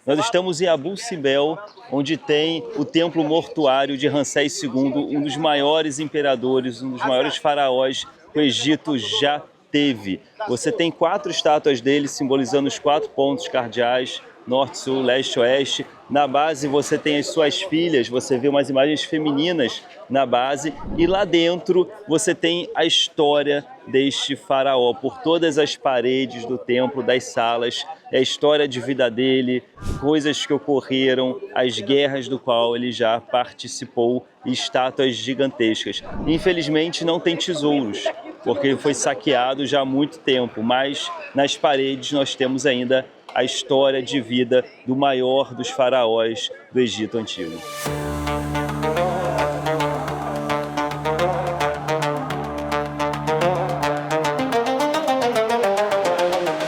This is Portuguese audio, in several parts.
Nós estamos em Abu Simbel, onde tem o templo mortuário de Ramsés II, um dos maiores imperadores, um dos maiores faraós que o Egito já teve. Você tem 4 estátuas dele simbolizando os 4 pontos cardeais, norte, sul, leste, oeste. Na base você tem as suas filhas, você vê umas imagens femininas na base e lá dentro você tem a história deste faraó. Por todas as paredes do templo, das salas, é a história de vida dele, coisas que ocorreram, as guerras do qual ele já participou e estátuas gigantescas. Infelizmente não tem tesouros, porque ele foi saqueado já há muito tempo, mas nas paredes nós temos ainda a história de vida do maior dos faraós do Egito Antigo.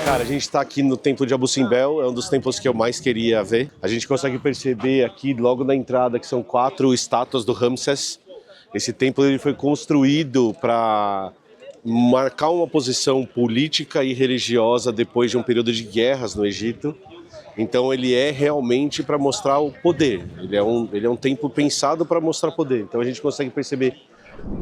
Cara, a gente está aqui no Templo de Abu Simbel, é um dos templos que eu mais queria ver. A gente consegue perceber aqui, logo na entrada, que são 4 estátuas do Ramsés. Esse templo ele foi construído para marcar uma posição política e religiosa depois de um período de guerras no Egito. Então ele é realmente para mostrar o poder. Ele é um templo pensado para mostrar poder. Então a gente consegue perceber,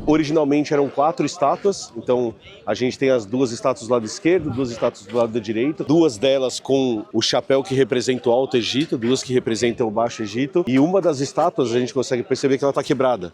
originalmente eram 4 estátuas. Então a gente tem as 2 estátuas do lado esquerdo, 2 estátuas do lado direito. 2 delas com o chapéu que representa o Alto Egito, 2 que representam o Baixo Egito. E uma das estátuas a gente consegue perceber que ela está quebrada.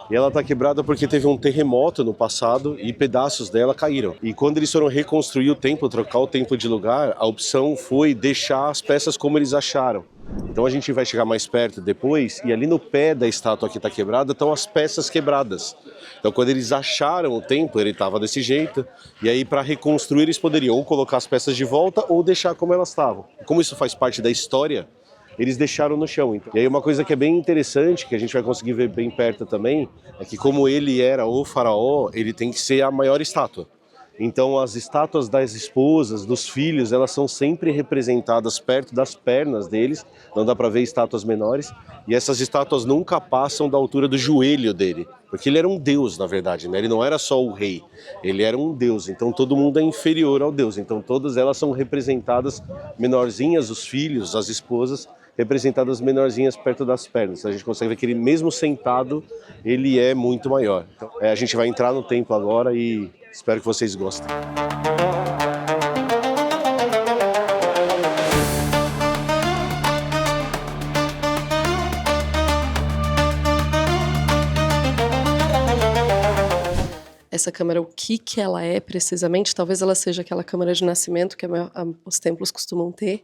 E ela está quebrada porque teve um terremoto no passado e pedaços dela caíram. E quando eles foram reconstruir o templo, trocar o templo de lugar, a opção foi deixar as peças como eles acharam. Então a gente vai chegar mais perto depois e ali no pé da estátua que está quebrada estão as peças quebradas. Então quando eles acharam o templo, ele estava desse jeito. E aí para reconstruir eles poderiam ou colocar as peças de volta ou deixar como elas estavam. Como isso faz parte da história, eles deixaram no chão. Então. E aí uma coisa que é bem interessante, que a gente vai conseguir ver bem perto também, é que como ele era o faraó, ele tem que ser a maior estátua. Então as estátuas das esposas, dos filhos, elas são sempre representadas perto das pernas deles, não dá para ver estátuas menores, e essas estátuas nunca passam da altura do joelho dele, porque ele era um deus, na verdade, né? Ele não era só o rei, ele era um deus, então todo mundo é inferior ao deus, então todas elas são representadas menorzinhas, os filhos, as esposas, representadas menorzinhas perto das pernas. A gente consegue ver que ele mesmo sentado, ele é muito maior. Então, a gente vai entrar no templo agora e espero que vocês gostem. Essa câmara, o que ela é precisamente? Talvez ela seja aquela câmara de nascimento que os templos costumam ter,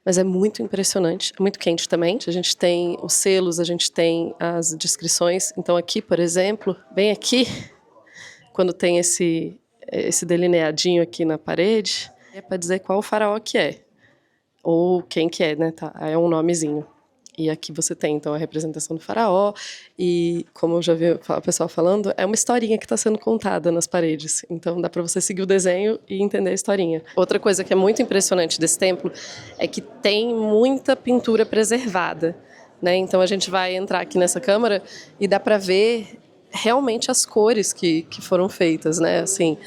mas é muito impressionante, é muito quente também. A gente tem os selos, a gente tem as descrições. Então aqui, por exemplo, bem aqui, quando tem esse delineadinho aqui na parede, é para dizer qual faraó que é, ou quem que é, né? Tá, é um nomezinho. E aqui você tem, então, a representação do faraó e, como eu já vi o pessoal falando, é uma historinha que está sendo contada nas paredes. Então, dá para você seguir o desenho e entender a historinha. Outra coisa que é muito impressionante desse templo é que tem muita pintura preservada, né? Então, a gente vai entrar aqui nessa câmara e dá para ver realmente as cores que foram feitas, né? Assim,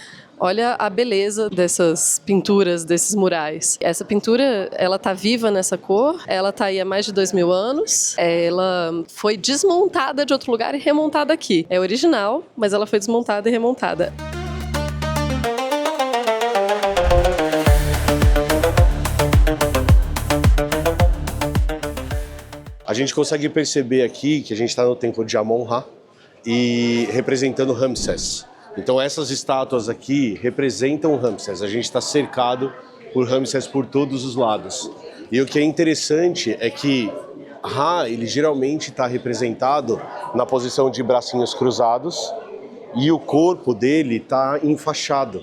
olha a beleza dessas pinturas, desses murais. Essa pintura, ela tá viva nessa cor, ela tá aí há mais de 2000 anos, ela foi desmontada de outro lugar e remontada aqui. É original, mas ela foi desmontada e remontada. A gente consegue perceber aqui que a gente está no templo de Amon-Ra e representando Ramsés. Então essas estátuas aqui representam Ramsés. A gente está cercado por Ramsés por todos os lados. E o que é interessante é que Ra, ele geralmente está representado na posição de bracinhos cruzados e o corpo dele está enfaixado.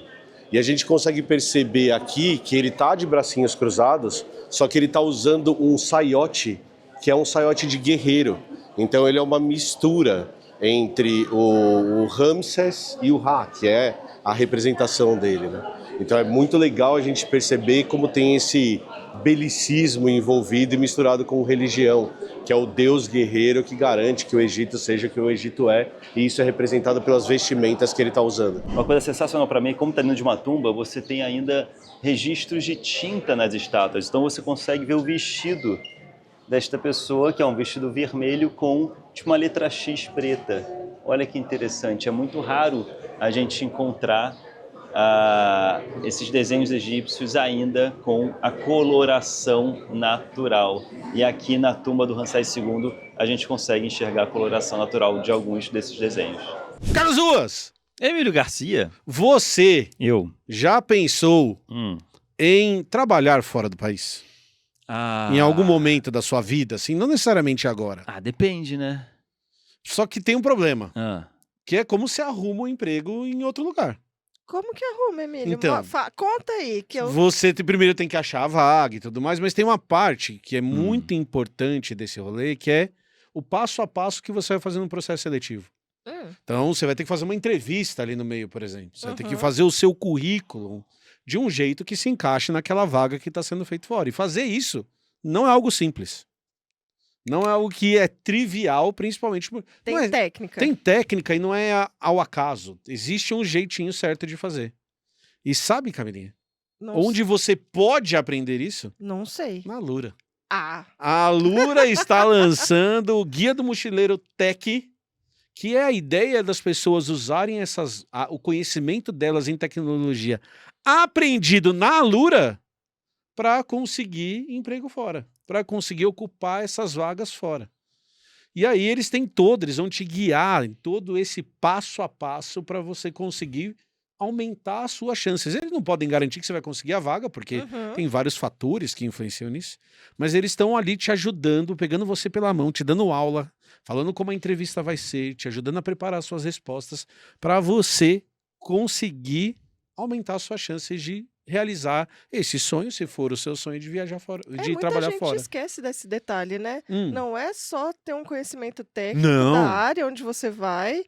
E a gente consegue perceber aqui que ele está de bracinhos cruzados, só que ele está usando um saiote, que é um saiote de guerreiro. Então ele é uma mistura entre o Ramsés e o Ra, que é a representação dele, né? Então é muito legal a gente perceber como tem esse belicismo envolvido e misturado com religião, que é o Deus guerreiro que garante que o Egito seja o que o Egito é, e isso é representado pelas vestimentas que ele está usando. Uma coisa sensacional para mim, como está dentro de uma tumba, você tem ainda registros de tinta nas estátuas, então você consegue ver o vestido desta pessoa, que é um vestido vermelho com tipo, uma letra X preta. Olha que interessante, é muito raro a gente encontrar esses desenhos egípcios ainda com a coloração natural. E aqui na tumba do Ramsés II a gente consegue enxergar a coloração natural de alguns desses desenhos. Carlos Ruas, Emílio Garcia. você Eu. já pensou em trabalhar fora do país? Em algum momento da sua vida, assim, não necessariamente agora. Depende, né? Só que tem um problema, que é como você arruma um emprego em outro lugar. Como que arruma, Emílio? Então, Conta aí, que eu... Você primeiro tem que achar a vaga e tudo mais, mas tem uma parte que é muito importante desse rolê, que é o passo a passo que você vai fazer no processo seletivo. Então, você vai ter que fazer uma entrevista ali no meio, por exemplo. Você vai ter que fazer o seu currículo de um jeito que se encaixe naquela vaga que está sendo feito fora. E fazer isso não é algo simples. Não é algo que é trivial, principalmente... Tem técnica. Tem técnica e não é ao acaso. Existe um jeitinho certo de fazer. E sabe, Camilinha, onde você pode aprender isso? Não sei. Na Alura. Ah. A Alura está lançando o Guia do Mochileiro Tech, que é a ideia das pessoas usarem o conhecimento delas em tecnologia aprendido na Alura para conseguir emprego fora, para conseguir ocupar essas vagas fora. E aí eles vão te guiar em todo esse passo a passo para você conseguir aumentar as suas chances. Eles não podem garantir que você vai conseguir a vaga, porque tem vários fatores que influenciam nisso, mas eles estão ali te ajudando, pegando você pela mão, te dando aula, falando como a entrevista vai ser, te ajudando a preparar suas respostas para você conseguir aumentar as suas chances de realizar esse sonho, se for o seu sonho de viajar fora, de trabalhar fora. Muita gente esquece desse detalhe, né? Não é só ter um conhecimento técnico da área onde você vai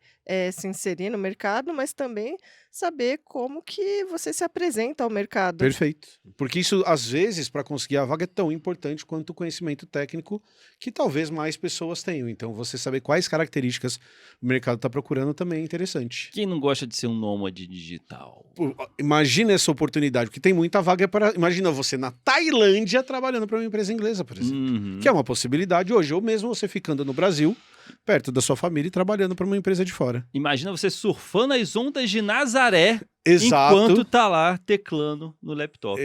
se inserir no mercado, mas também saber como que você se apresenta ao mercado. Perfeito. Porque isso, às vezes, para conseguir a vaga é tão importante quanto o conhecimento técnico que talvez mais pessoas tenham. Então, você saber quais características o mercado está procurando também é interessante. Quem não gosta de ser um nômade digital? Imagina essa oportunidade, porque tem muita vaga para... Imagina você na Tailândia trabalhando para uma empresa inglesa, por exemplo. Que é uma possibilidade hoje, ou mesmo você ficando no Brasil, perto da sua família e trabalhando para uma empresa de fora. Imagina você surfando as ondas de Nazaré. Exato. Enquanto tá lá teclando no laptop.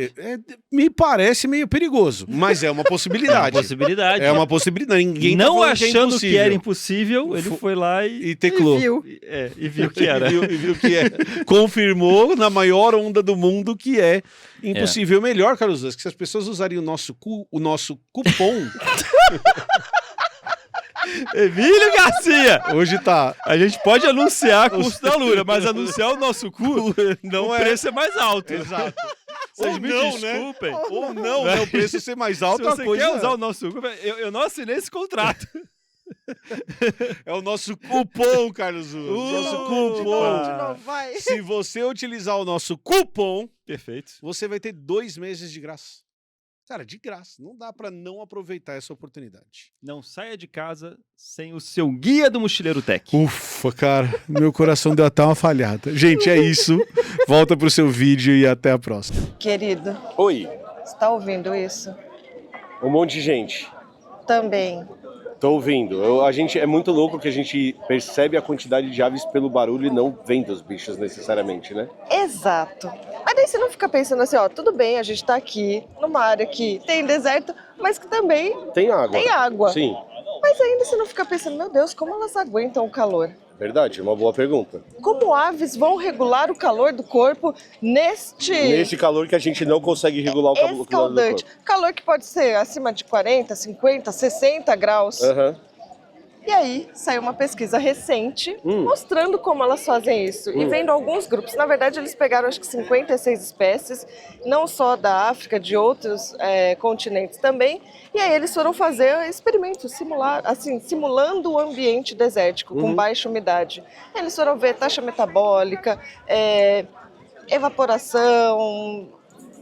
Me parece meio perigoso, mas é uma possibilidade. É uma possibilidade. Ninguém não tá achando que era impossível, ele foi lá e teclou. E viu que era. e viu que é. Confirmou na maior onda do mundo que é impossível. Melhor, Carlos, que se as pessoas usarem o nosso cupom... Emílio Garcia! Hoje tá. A gente pode anunciar curso da Alura, mas anunciar o nosso curso, o preço é mais alto. Exato. Vocês me desculpem. Né? Ou não, né? O preço ser mais alto. Se você quer usar o nosso curso, eu não assinei esse contrato. É o nosso cupom, Carlos. Nosso cupom. De novo, vai. Se você utilizar o nosso cupom, perfeito, você vai ter 2 meses de graça. Cara, de graça. Não dá pra não aproveitar essa oportunidade. Não saia de casa sem o seu Guia do Mochileiro Tech. Ufa, cara. Meu coração deu até uma falhada. Gente, é isso. Volta pro seu vídeo e até a próxima. Querido, Oi. você tá ouvindo isso? Um monte de gente. Também. Tô ouvindo. A gente é muito louco que a gente percebe a quantidade de aves pelo barulho e não vendo os bichos necessariamente, né? Exato. Mas daí você não fica pensando assim, ó, tudo bem, a gente tá aqui numa área que tem deserto, mas que também tem água. Tem água. Sim. Mas ainda você não fica pensando, meu Deus, como elas aguentam o calor? Verdade, uma boa pergunta. Como aves vão regular o calor do corpo nesse calor que a gente não consegue regular o calor do corpo? Calor que pode ser acima de 40, 50, 60 graus. E aí, saiu uma pesquisa recente mostrando como elas fazem isso. E vendo alguns grupos. Na verdade, eles pegaram acho que 56 espécies, não só da África, de outros continentes também. E aí eles foram fazer experimentos, simulando o ambiente desértico, com baixa umidade. Eles foram ver taxa metabólica, evaporação,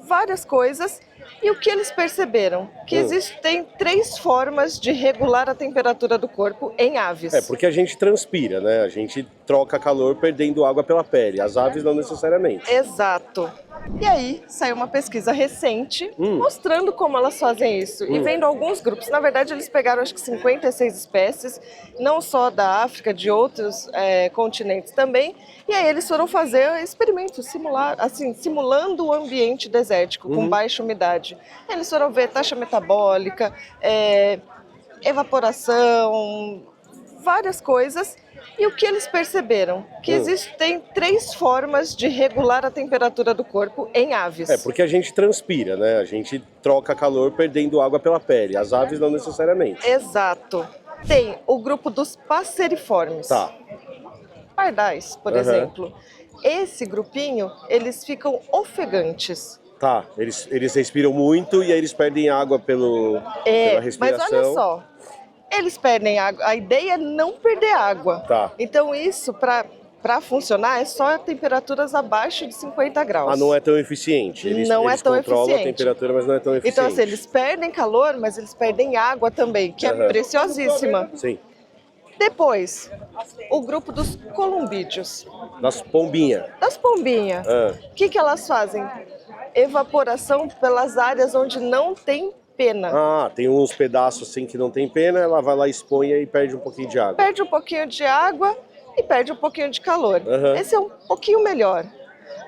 várias coisas. E o que eles perceberam? Que existem 3 formas de regular a temperatura do corpo em aves. Porque a gente transpira, né? A gente troca calor perdendo água pela pele. As aves não necessariamente. Exato. E aí saiu uma pesquisa recente mostrando como elas fazem isso. E vendo alguns grupos, na verdade eles pegaram acho que 56 espécies, não só da África, de outros continentes também. E aí eles foram fazer experimentos, simulando o ambiente desértico, com baixa umidade. Eles foram ver taxa metabólica, evaporação, várias coisas. E o que eles perceberam? Que existem 3 formas de regular a temperatura do corpo em aves. Porque a gente transpira, né? A gente troca calor perdendo água pela pele. As aves não necessariamente. Exato. Tem o grupo dos passeriformes. Tá. Pardais, por exemplo. Esse grupinho, eles ficam ofegantes. Tá, eles respiram muito e aí eles perdem água pela respiração. Mas olha só, eles perdem água. A ideia é não perder água. Tá. Então isso, para funcionar, é só temperaturas abaixo de 50 graus. Não é tão eficiente. Eles controlam a temperatura, mas não é tão eficiente. Então assim, eles perdem calor, mas eles perdem água também, que é preciosíssima. Sim. Depois, o grupo dos columbídeos. Das pombinhas. Das pombinhas. O que elas fazem? Evaporação pelas áreas onde não tem pena. Tem uns pedaços assim que não tem pena, ela vai lá, expõe e perde um pouquinho de água. Perde um pouquinho de água e perde um pouquinho de calor. Esse é um pouquinho melhor.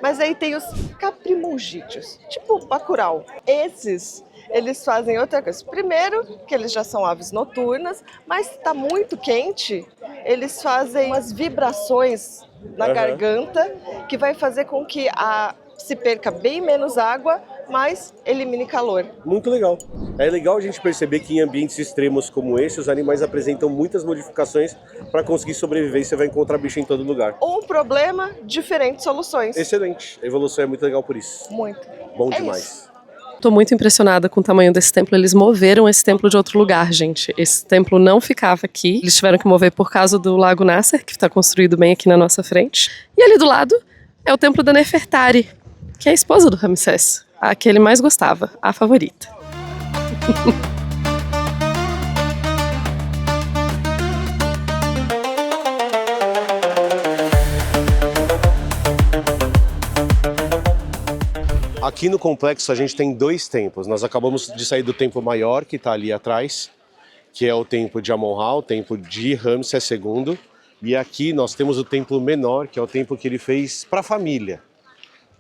Mas aí tem os caprimulgídeos, tipo bacurau. Esses, eles fazem outra coisa. Primeiro, que eles já são aves noturnas, mas está muito quente, eles fazem umas vibrações na garganta, que vai fazer com que se perca bem menos água, mas elimine calor. Muito legal. É legal a gente perceber que em ambientes extremos como esse, os animais apresentam muitas modificações para conseguir sobreviver e você vai encontrar bicho em todo lugar. Um problema, diferentes soluções. Excelente. A evolução é muito legal por isso. Muito. Bom demais. Estou muito impressionada com o tamanho desse templo. Eles moveram esse templo de outro lugar, gente. Esse templo não ficava aqui. Eles tiveram que mover por causa do Lago Nasser, que está construído bem aqui na nossa frente. E ali do lado é o templo da Nefertari, que é a esposa do Ramsés, a que ele mais gostava, a favorita. Aqui no complexo a gente tem 2 templos. Nós acabamos de sair do templo maior, que está ali atrás, que é o templo de Amon-Ra, o templo de Ramsés II. E aqui nós temos o templo menor, que é o templo que ele fez para a família.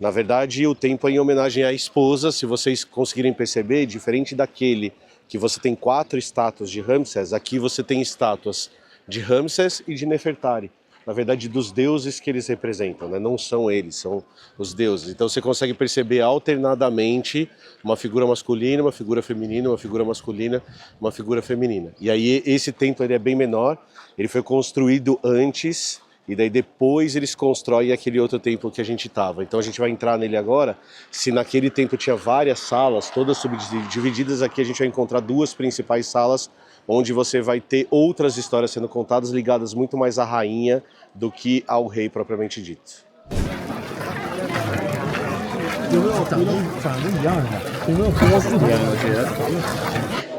Na verdade, o templo é em homenagem à esposa. Se vocês conseguirem perceber, diferente daquele que você tem 4 estátuas de Ramsés, aqui você tem estátuas de Ramsés e de Nefertari. Na verdade, dos deuses que eles representam, né? Não são eles, são os deuses. Então você consegue perceber alternadamente uma figura masculina, uma figura feminina, uma figura masculina, uma figura feminina. E aí esse templo ele é bem menor, ele foi construído antes e daí depois eles constroem aquele outro templo que a gente estava. Então a gente vai entrar nele agora. Se naquele templo tinha várias salas, todas subdivididas, aqui a gente vai encontrar 2 principais salas, onde você vai ter outras histórias sendo contadas ligadas muito mais à rainha do que ao rei propriamente dito.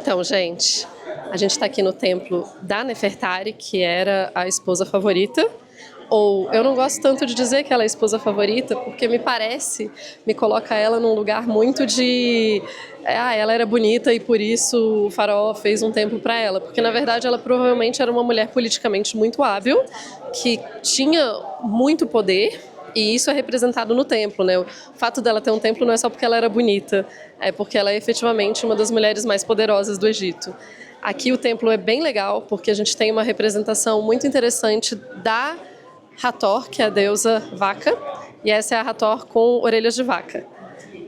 Então, gente, a gente está aqui no templo da Nefertari, que era a esposa favorita. Ou eu não gosto tanto de dizer que ela é a esposa favorita, porque me coloca ela num lugar muito de... ela era bonita e por isso o faraó fez um templo para ela. Porque na verdade ela provavelmente era uma mulher politicamente muito hábil, que tinha muito poder, e isso é representado no templo, né? O fato dela ter um templo não é só porque ela era bonita, é porque ela é efetivamente uma das mulheres mais poderosas do Egito. Aqui o templo é bem legal, porque a gente tem uma representação muito interessante da Hathor, que é a deusa vaca, e essa é a Hathor com orelhas de vaca.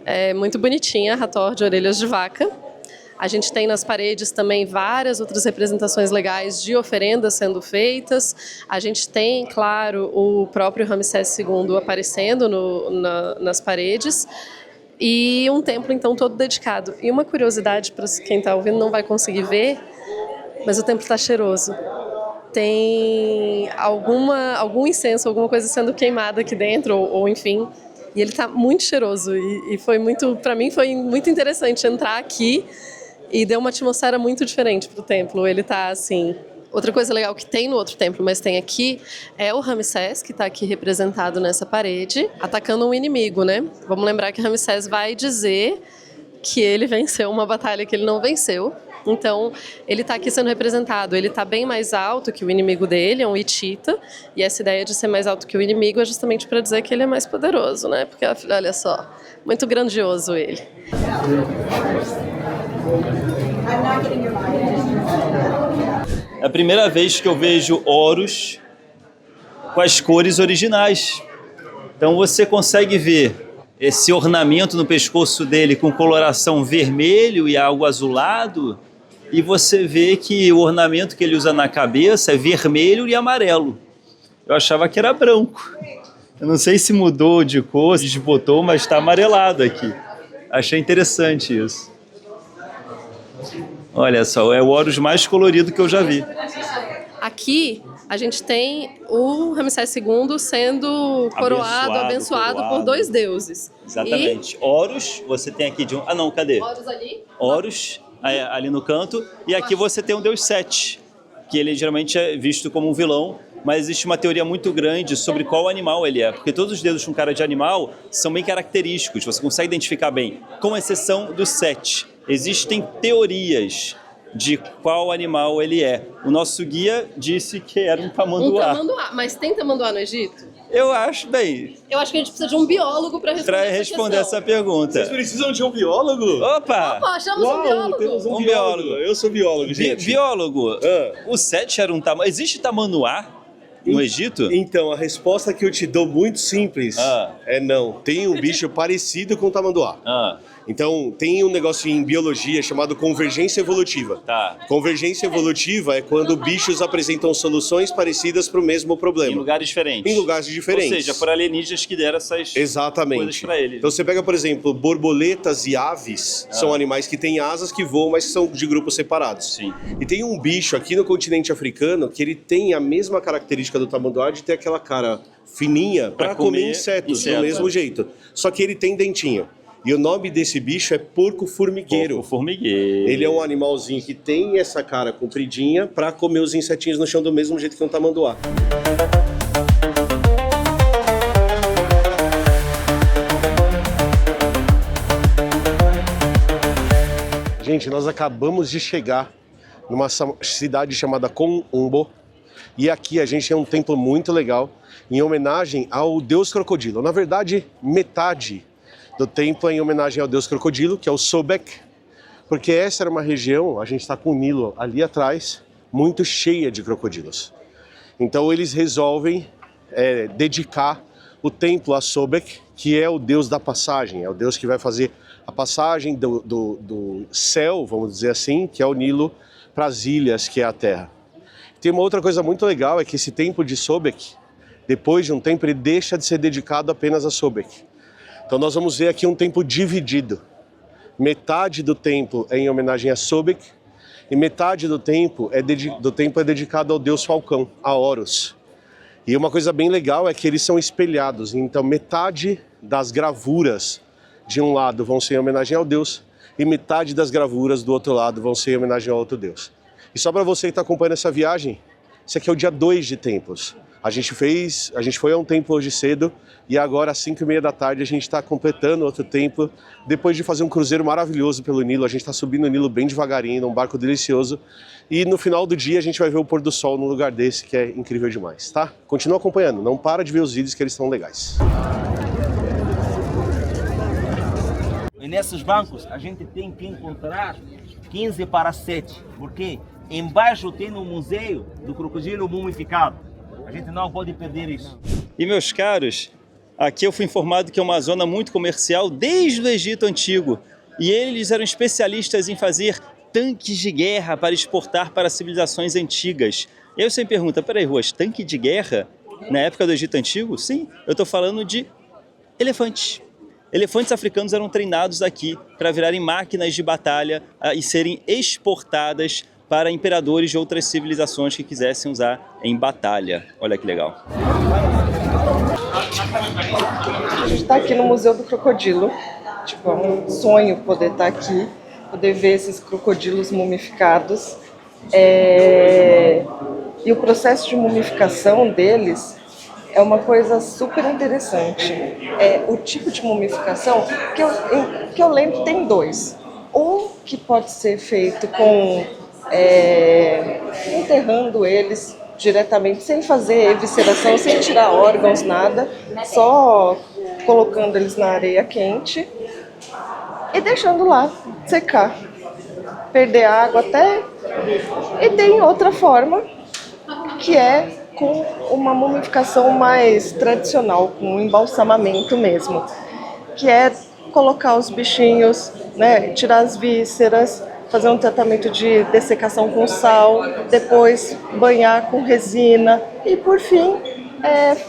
É muito bonitinha a Hathor de orelhas de vaca. A gente tem nas paredes também várias outras representações legais de oferendas sendo feitas. A gente tem, claro, o próprio Ramsés II aparecendo nas paredes. E um templo, então, todo dedicado. E uma curiosidade, para quem está ouvindo não vai conseguir ver, mas o templo está cheiroso. Tem algum incenso, alguma coisa sendo queimada aqui dentro, ou enfim, e ele está muito cheiroso. E foi muito, para mim, foi muito interessante entrar aqui e deu uma atmosfera muito diferente para o templo. Ele está assim, Outra coisa legal que tem no outro templo, mas tem aqui, é o Ramsés, que está aqui representado nessa parede, atacando um inimigo, né? Vamos lembrar que Ramsés vai dizer que ele venceu uma batalha que ele não venceu. Então, ele está aqui sendo representado. Ele está bem mais alto que o inimigo dele, é um hitita. E essa ideia de ser mais alto que o inimigo é justamente para dizer que ele é mais poderoso, né? Porque, olha só, muito grandioso ele. É a primeira vez que eu vejo Horus com as cores originais. Então você consegue ver esse ornamento no pescoço dele com coloração vermelho e algo azulado, e você vê que o ornamento que ele usa na cabeça é vermelho e amarelo. Eu achava que era branco. Eu não sei se mudou de cor, se desbotou, mas está amarelado aqui. Achei interessante isso. Olha só, é o Horus mais colorido que eu já vi. Aqui a gente tem o Ramsés II sendo coroado, abençoado por 2 deuses. Exatamente. Horus, você tem aqui de um... Ah não, cadê? Horus ali. Horus, ali no canto. E aqui você tem um deus Sete, que ele geralmente é visto como um vilão, mas existe uma teoria muito grande sobre qual animal ele é, porque todos os dedos com cara de animal são bem característicos, você consegue identificar bem, com exceção do Sete. Existem teorias de qual animal ele é. O nosso guia disse que era um tamanduá. Um tamanduá, mas tem tamanduá no Egito? Eu acho, bem... Eu acho que a gente precisa de um biólogo para responder essa pergunta. Vocês precisam de um biólogo? Opa! Opa, achamos um biólogo. Temos Um biólogo. Eu sou biólogo, gente. Biólogo, o Sete era um tamanduá. Existe tamanduá no Egito? Então, a resposta que eu te dou muito simples é não. Tem um bicho parecido com o tamanduá. Então, tem um negócio em biologia chamado convergência evolutiva. Tá. Convergência evolutiva é quando bichos apresentam soluções parecidas para o mesmo problema. Em lugares diferentes. Em lugares diferentes. Ou seja, por alienígenas que deram essas coisas para eles. Então você pega, por exemplo, borboletas e aves, são animais que têm asas que voam, mas que são de grupos separados. Sim. E tem um bicho aqui no continente africano que ele tem a mesma característica do tamanduá de ter aquela cara fininha para comer insetos do mesmo jeito. Só que ele tem dentinho. E o nome desse bicho é porco-formigueiro. Porco-formigueiro. Ele é um animalzinho que tem essa cara compridinha para comer os insetinhos no chão do mesmo jeito que um tamanduá. Gente, nós acabamos de chegar numa cidade chamada Kom-Ombo. E aqui a gente tem um templo muito legal em homenagem ao deus crocodilo. Na verdade, metade do templo é em homenagem ao deus crocodilo, que é o Sobek, porque essa era uma região, a gente está com o Nilo ali atrás, muito cheia de crocodilos. Então eles resolvem dedicar o templo a Sobek, que é o deus da passagem, é o deus que vai fazer a passagem do céu, vamos dizer assim, que é o Nilo, para as ilhas, que é a terra. Tem uma outra coisa muito legal, é que esse templo de Sobek, depois de um tempo, ele deixa de ser dedicado apenas a Sobek. Então nós vamos ver aqui um templo dividido. Metade do templo é em homenagem a Sobek e metade do templo é dedicado ao deus Falcão, a Horus. E uma coisa bem legal é que eles são espelhados. Então metade das gravuras de um lado vão ser em homenagem ao deus e metade das gravuras do outro lado vão ser em homenagem ao outro deus. E só para você que está acompanhando essa viagem, esse aqui é o dia 2 de templos. A gente foi a um templo hoje cedo e agora às 5h30 da tarde a gente está completando outro templo. Depois de fazer um cruzeiro maravilhoso pelo Nilo, a gente está subindo o Nilo bem devagarinho, num barco delicioso. E no final do dia a gente vai ver o pôr do sol num lugar desse que é incrível demais, tá? Continua acompanhando, não para de ver os vídeos que eles estão legais. E nesses bancos a gente tem que encontrar 15 para 7, porque embaixo tem um museu do crocodilo mumificado. A gente não pode perder isso. E meus caros, aqui eu fui informado que é uma zona muito comercial desde o Egito Antigo. E eles eram especialistas em fazer tanques de guerra para exportar para civilizações antigas. E aí você me pergunta, peraí, Ruas, tanque de guerra na época do Egito Antigo? Sim, eu estou falando de elefantes. Elefantes africanos eram treinados aqui para virarem máquinas de batalha e serem exportadas para imperadores de outras civilizações que quisessem usar em batalha. Olha que legal. A gente está aqui no Museu do Crocodilo. Tipo, é um sonho poder estar aqui, poder ver esses crocodilos mumificados. E o processo de mumificação deles é uma coisa super interessante. O tipo de mumificação que eu lembro tem dois. Um que pode ser feito com enterrando eles diretamente, sem fazer evisceração, sem tirar órgãos, nada, só colocando eles na areia quente e deixando lá secar, perder água até. E tem outra forma, que é com uma mumificação mais tradicional, com um embalsamamento mesmo, que é colocar os bichinhos, né, tirar as vísceras, fazer um tratamento de dessecação com sal, depois banhar com resina e, por fim,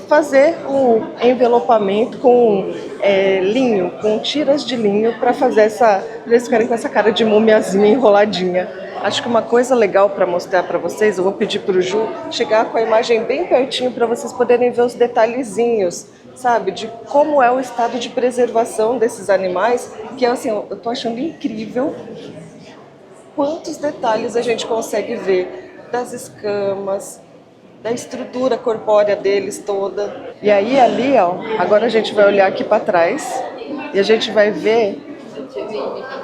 fazer um envelopamento com linho, com tiras de linho, para fazer eles ficarem com essa cara de mumiazinha enroladinha. Acho que uma coisa legal para mostrar para vocês, eu vou pedir para o Ju chegar com a imagem bem pertinho para vocês poderem ver os detalhezinhos, sabe, de como é o estado de preservação desses animais, que assim, eu tô achando incrível quantos detalhes a gente consegue ver das escamas, da estrutura corpórea deles toda. E aí ali, ó, agora a gente vai olhar aqui para trás e a gente vai ver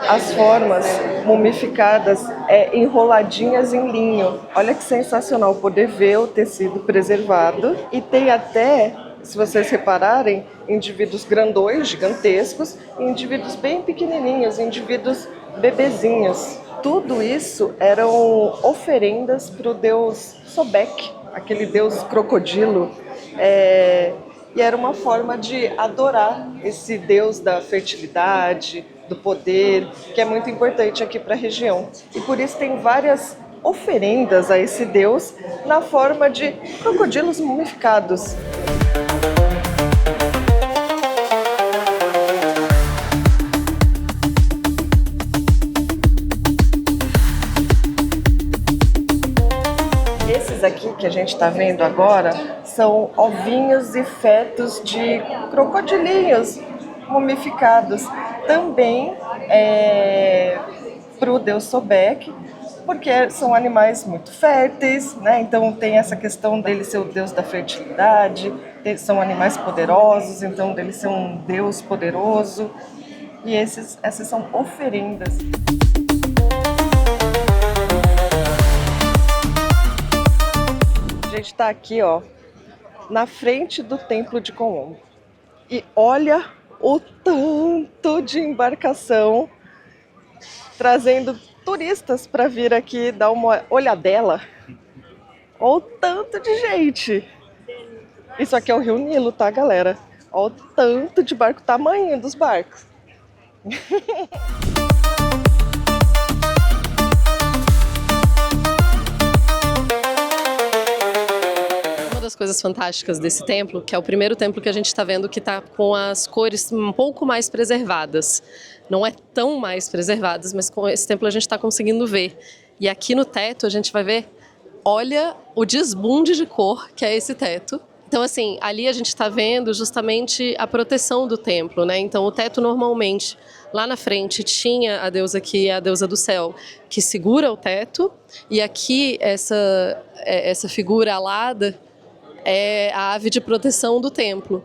as formas mumificadas enroladinhas em linho. Olha que sensacional poder ver o tecido preservado. E tem até, se vocês repararem, indivíduos grandões, gigantescos, e indivíduos bem pequenininhos, indivíduos bebezinhos. Tudo isso eram oferendas para o deus Sobek, aquele deus crocodilo, e era uma forma de adorar esse deus da fertilidade, do poder, que é muito importante aqui para a região. E por isso tem várias oferendas a esse deus na forma de crocodilos mumificados. Esses aqui que a gente está vendo agora são ovinhos e fetos de crocodilinhos mumificados, também para o deus Sobek, porque são animais muito férteis, né? Então tem essa questão dele ser o deus da fertilidade, são animais poderosos, então dele ser um deus poderoso, e essas são oferendas. A gente está aqui, ó, na frente do templo de Colombo, e olha o tanto de embarcação trazendo turistas para vir aqui dar uma olhadela. Olha o tanto de gente. Isso aqui é o Rio Nilo, tá, galera? Olha o tanto de barco, o tamanho dos barcos. Das coisas fantásticas desse templo, que é o primeiro templo que a gente está vendo que está com as cores um pouco mais preservadas. Não é tão mais preservadas, mas com esse templo a gente está conseguindo ver. E aqui no teto a gente vai ver, olha o desbunde de cor que é esse teto. Então assim, ali a gente está vendo justamente a proteção do templo, né? Então o teto normalmente, lá na frente tinha a deusa que é a deusa do céu, que segura o teto, e aqui essa figura alada é a ave de proteção do templo.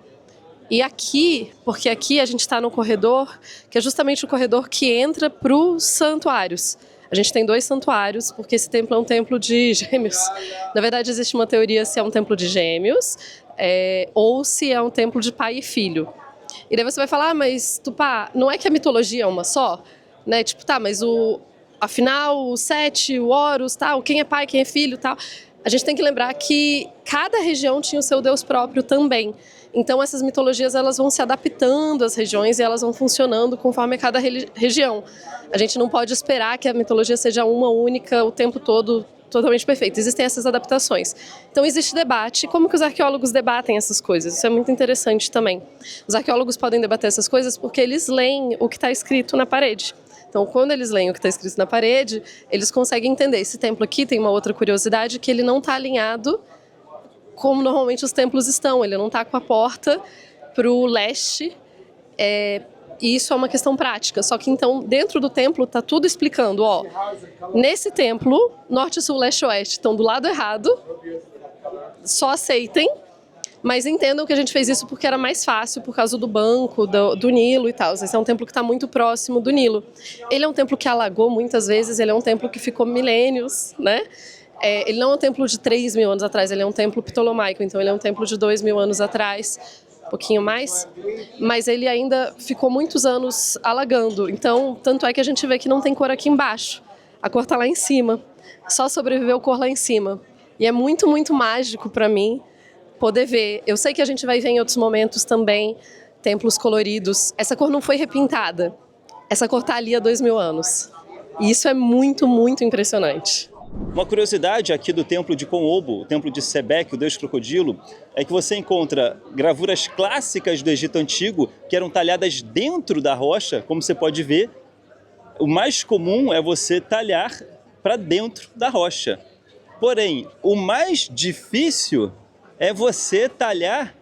E aqui, porque aqui a gente está no corredor, que é justamente o corredor que entra para os santuários. A gente tem 2 santuários, porque esse templo é um templo de gêmeos. Na verdade, existe uma teoria se é um templo de gêmeos ou se é um templo de pai e filho. E daí você vai falar, mas Tupá, não é que a mitologia é uma só? Né? Tipo, tá, mas afinal, o Sete, o Horus, tal, quem é pai, quem é filho, tal. A gente tem que lembrar que cada região tinha o seu deus próprio também. Então essas mitologias elas vão se adaptando às regiões e elas vão funcionando conforme cada região. A gente não pode esperar que a mitologia seja uma única o tempo todo, totalmente perfeita. Existem essas adaptações. Então existe debate. Como que os arqueólogos debatem essas coisas? Isso é muito interessante também. Os arqueólogos podem debater essas coisas porque eles leem o que está escrito na parede. Então, quando eles leem o que está escrito na parede, eles conseguem entender. Esse templo aqui tem uma outra curiosidade, que ele não está alinhado como normalmente os templos estão. Ele não está com a porta para o leste, E isso é uma questão prática. Só que então, dentro do templo, tá tudo explicando, ó. Nesse templo, norte, sul, leste, oeste estão do lado errado. Só aceitem. Mas entendam que a gente fez isso porque era mais fácil, por causa do banco, do Nilo e tal. Esse é um templo que está muito próximo do Nilo. Ele é um templo que alagou muitas vezes, ele é um templo que ficou milênios, né? Ele não é um templo de 3.000 anos atrás, ele é um templo ptolomaico, então ele é um templo de 2.000 anos atrás, um pouquinho mais. Mas ele ainda ficou muitos anos alagando, então tanto é que a gente vê que não tem cor aqui embaixo. A cor está lá em cima, só sobreviveu cor lá em cima. E é muito, muito mágico para mim poder ver. Eu sei que a gente vai ver em outros momentos também templos coloridos. Essa cor não foi repintada. Essa cor está ali há 2.000 anos. E isso é muito, muito impressionante. Uma curiosidade aqui do templo de Kon-Obo, o templo de Sebek, o deus crocodilo, é que você encontra gravuras clássicas do Egito Antigo que eram talhadas dentro da rocha, como você pode ver. O mais comum é você talhar para dentro da rocha. Porém, o mais difícil é você talhar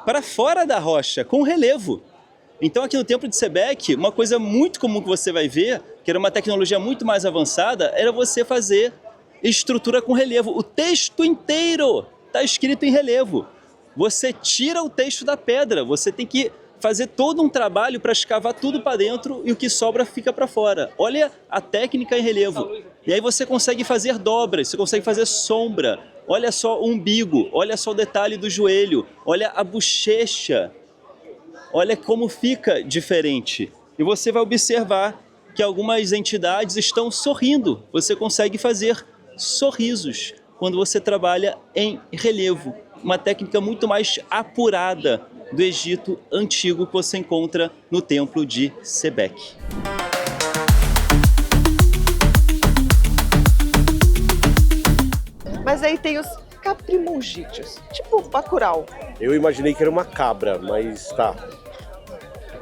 para fora da rocha, com relevo. Então aqui no templo de Sebek, uma coisa muito comum que você vai ver, que era uma tecnologia muito mais avançada, era você fazer estrutura com relevo. O texto inteiro está escrito em relevo. Você tira o texto da pedra, você tem que fazer todo um trabalho para escavar tudo para dentro e o que sobra fica para fora. Olha a técnica em relevo. E aí você consegue fazer dobras, você consegue fazer sombra. Olha só o umbigo, olha só o detalhe do joelho, olha a bochecha. Olha como fica diferente. E você vai observar que algumas entidades estão sorrindo. Você consegue fazer sorrisos quando você trabalha em relevo. Uma técnica muito mais apurada do Egito Antigo que você encontra no templo de Sebek. Mas aí tem os caprimulgídeos, tipo Bacurau. Eu imaginei que era uma cabra, mas tá.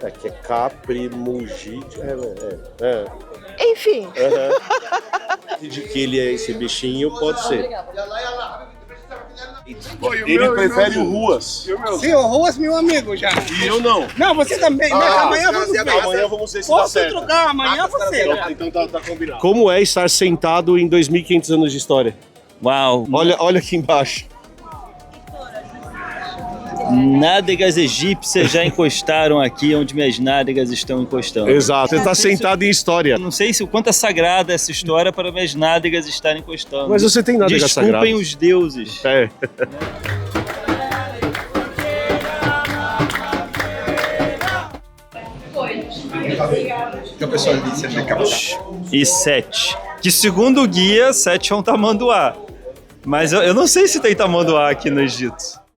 Aqui é caprimulgídeo. Enfim. De que ele é esse bichinho, pode ser. Ele prefere o Ruas. Sim, o Ruas, meu amigo já. E eu não. Não, você também. Mas amanhã vamos ver. Amanhã vamos ver se dá Posso certo. trocar, amanhã você. Então tá combinado. Como é estar sentado em 2.500 anos de história? Uau! Olha aqui embaixo. Nádegas egípcias já encostaram aqui onde minhas nádegas estão encostando. Exato, você está sentado em história. Não sei se o quanto é sagrada essa história para minhas nádegas estarem encostando. Mas você tem nádegas sagradas. Desculpem os deuses. É. Que o pessoal disse E 7. Que segundo o guia, 7 é um tamanduá. Mas eu não sei se tem tamanduá aqui no Egito.